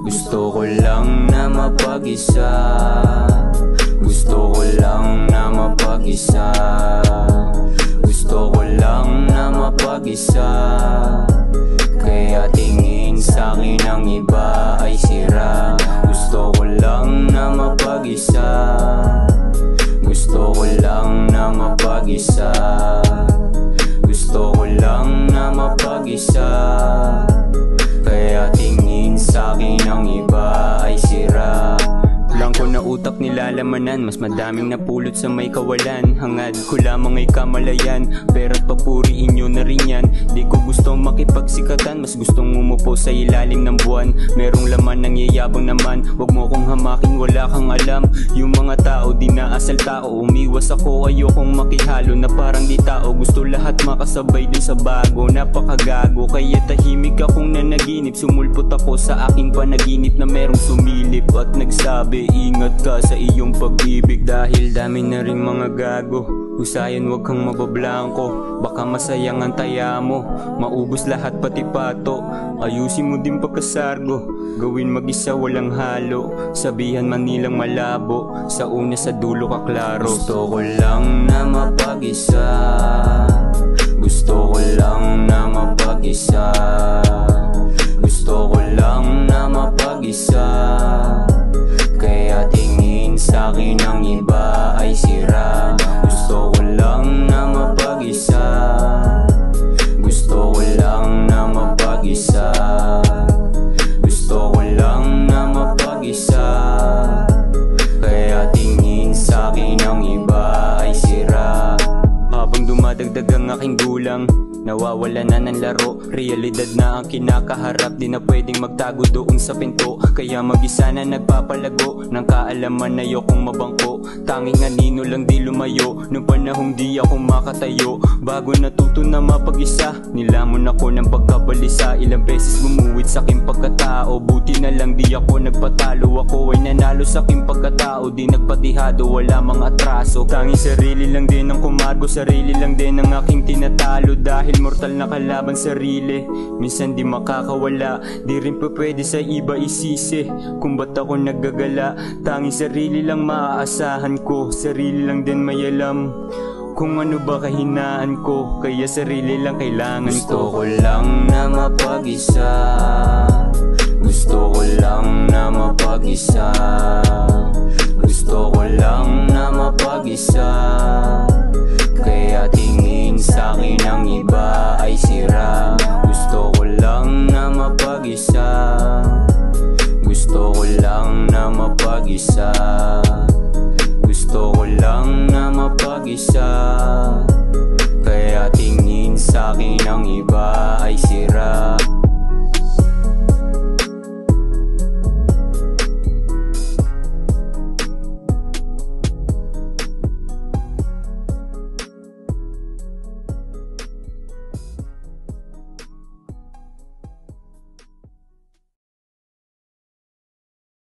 Gusto ko lang na mapag-isa. Gusto ko lang na mapag-isa. Gusto ko lang na mapag-isa. Kaya tingin sa'kin ang iba ay sira. Gusto ko lang na mapag-isa. Gusto ko lang na mapag-isa. Gusto ko lang na mapag-isa. Kaya tingin sa'kin ang iba ay sira. Blanko na utak nilalamanan, mas madaming napulot sa may kawalan. Hangad ko lamang ay kamalayan, pera't papuriin nyo na rin yan. Di ko gusto makipagsikatan, mas gustong umupo sa ilalim ng buwan. Merong laman ng yayabang naman, wag mo kong hamakin, wala kang alam. Yung mga tao, di naasal tao. Umiwas ako, ayokong makihalo na parang di tao. Gusto lahat makasabay din sa bago, napakagago. Kaya tahimik akong nanaginip, sumulpot ako sa aking panaginip na merong sumilip at nagsabi, ingat ka sa iyong pag-ibig. Dahil dami na ring mga gago, husayan wag kang mabablangko. Baka masayang ang taya mo, maubos lahat pati pato. Ayusin mo din pagkasargo, gawin mag-isa walang halo. Sabihan man nilang malabo, sa una sa dulo ka klaro. Gusto ko lang na mapag-isa. Gusto ko lang na mapag-isa. Gusto ko lang na mapag-isa. Kaya tingin sa'kin ang iba ay sira. Gusto ko lang na mapag-isa. Gusto ko lang na mapag-isa. Gusto ko lang na mapag-isa. Kaya tingin sa'kin ang iba ay sira. Habang dumadagdag ang aking gulang, nawawala na ng laro. Realidad na ang kinakaharap, di na pwedeng magtago doon sa pinto. Kaya mag-isa na nagpapalago ng kaalaman na ayokong mabangko. Tanging anino lang di lumayo, nung panahong di ako makatayo. Bago natuto na mapag-isa, nilamon ako ng pagkabalisa. Ilang beses bumuwit sa aking pagkatao, buti na lang di ako nagpatalo. Ako ay nanalo sa aking pagkatao, di nagpatihado, wala mga atraso. Tanging sarili lang din ang kumargo, sarili lang din ang aking tinatalo. Dahil mortal na kalaban sarili, minsan di makakawala. Di rin pa pwede sa iba isisi kung ba't ako naggagala. Tanging sarili lang maaasahan ko, sarili lang din may alam kung ano ba kahinaan ko. Kaya sarili lang kailangan ko. Gusto ko lang na mapag-isa. Gusto ko lang na mapag-isa. Gusto ko lang na mapag-isa. Kaya tingin sa'kin ang iba ay sira. Gusto ko lang na mapag-isa. Gusto ko lang na mapag-isa. Gusto ko lang na mapag-isa.